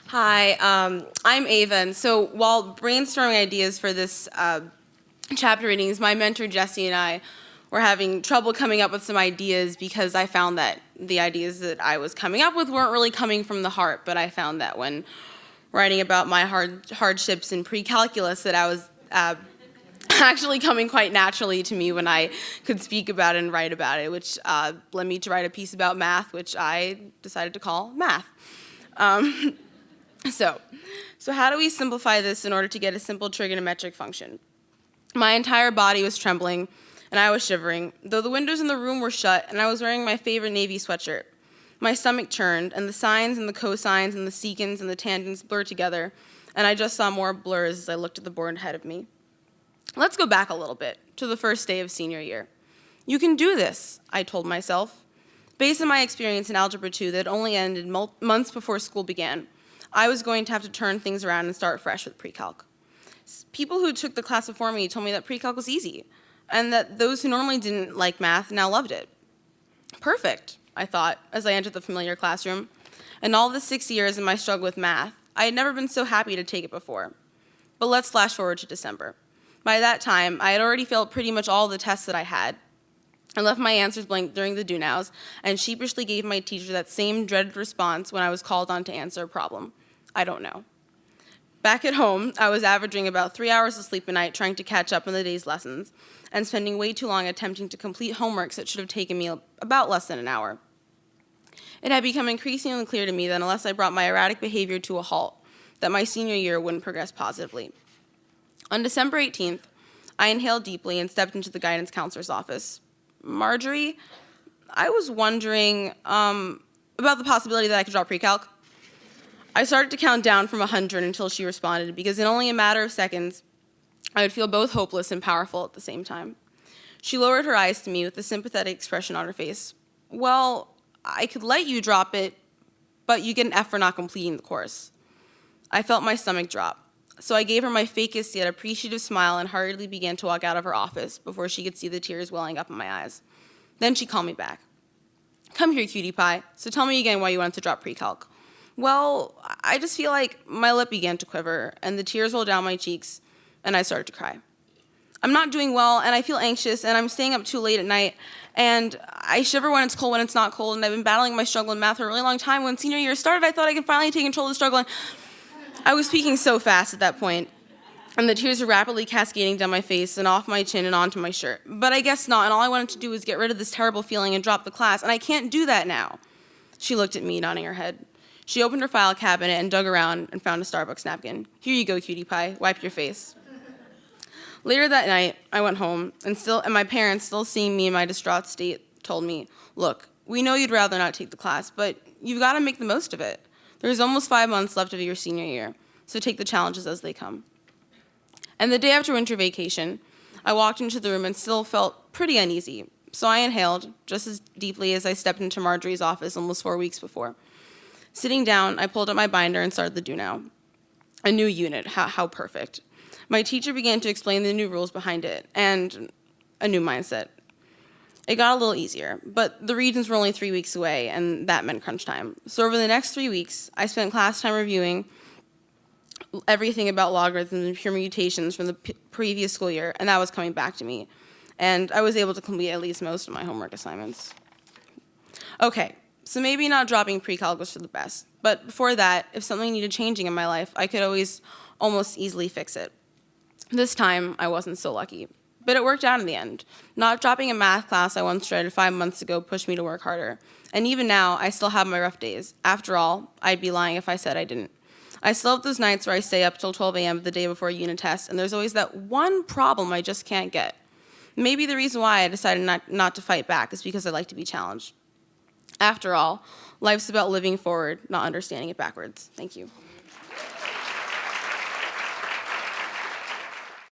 Hi, I'm Ava, and so while brainstorming ideas for this chapter readings, my mentor Jesse and I were having trouble coming up with some ideas because I found that the ideas that I was coming up with weren't really coming from the heart, but I found that when writing about my hardships in pre-calculus that I was actually coming quite naturally to me when I could speak about it and write about it, which led me to write a piece about math, which I decided to call Math. So how do we simplify this in order to get a simple trigonometric function? My entire body was trembling, and I was shivering, though the windows in the room were shut, and I was wearing my favorite navy sweatshirt. My stomach churned, and the sines and the cosines and the secants and the tangents blurred together, and I just saw more blurs as I looked at the board ahead of me. Let's go back a little bit, to the first day of senior year. You can do this, I told myself. Based on my experience in Algebra 2 that only ended months before school began, I was going to have to turn things around and start fresh with pre-calc. People who took the class before me told me that pre-calc was easy, and that those who normally didn't like math now loved it. Perfect, I thought, as I entered the familiar classroom. In all the 6 years of my struggle with math, I had never been so happy to take it before. But let's flash forward to December. By that time, I had already failed pretty much all the tests that I had. I left my answers blank during the do-nows and sheepishly gave my teacher that same dreaded response when I was called on to answer a problem. I don't know. Back at home, I was averaging about 3 hours of sleep a night trying to catch up on the day's lessons and spending way too long attempting to complete homeworks that should have taken me about less than an hour. It had become increasingly clear to me that unless I brought my erratic behavior to a halt, that my senior year wouldn't progress positively. On December 18th, I inhaled deeply and stepped into the guidance counselor's office. Marjorie, I was wondering about the possibility that I could drop pre-calc. I started to count down from 100 until she responded, because in only a matter of seconds, I would feel both hopeless and powerful at the same time. She lowered her eyes to me with a sympathetic expression on her face. Well, I could let you drop it, but you get an F for not completing the course. I felt my stomach drop, so I gave her my fakest yet appreciative smile and hurriedly began to walk out of her office before she could see the tears welling up in my eyes. Then she called me back. Come here, cutie pie, so tell me again why you wanted to drop pre-calc. Well, I just feel like my lip began to quiver, and the tears rolled down my cheeks, and I started to cry. I'm not doing well, and I feel anxious, and I'm staying up too late at night, and I shiver when it's cold when it's not cold, and I've been battling my struggle in math for a really long time. When senior year started, I thought I could finally take control of the struggle, and I was speaking so fast at that point, and the tears were rapidly cascading down my face and off my chin and onto my shirt. But I guess not, and all I wanted to do was get rid of this terrible feeling and drop the class, and I can't do that now. She looked at me, nodding her head. She opened her file cabinet and dug around and found a Starbucks napkin. Here you go, cutie pie, wipe your face. Later that night, I went home, and my parents, still seeing me in my distraught state, told me, look, we know you'd rather not take the class, but you've got to make the most of it. There's almost 5 months left of your senior year, so take the challenges as they come. And the day after winter vacation, I walked into the room and still felt pretty uneasy, so I inhaled just as deeply as I stepped into Marjorie's office almost 4 weeks before. Sitting down, I pulled up my binder and started the do-now. A new unit, how perfect. My teacher began to explain the new rules behind it, and a new mindset. It got a little easier, but the regions were only 3 weeks away, and that meant crunch time. So over the next 3 weeks, I spent class time reviewing everything about logarithms and permutations from the previous school year, and that was coming back to me. And I was able to complete at least most of my homework assignments. Okay, so maybe not dropping pre-calc was for the best, but before that, if something needed changing in my life, I could always almost easily fix it. This time, I wasn't so lucky, but it worked out in the end. Not dropping a math class I once dreaded 5 months ago pushed me to work harder, and even now, I still have my rough days. After all, I'd be lying if I said I didn't. I still have those nights where I stay up till 12 a.m. the day before a unit test, and there's always that one problem I just can't get. Maybe the reason why I decided not to fight back is because I like to be challenged. After all, life's about living forward, not understanding it backwards. Thank you.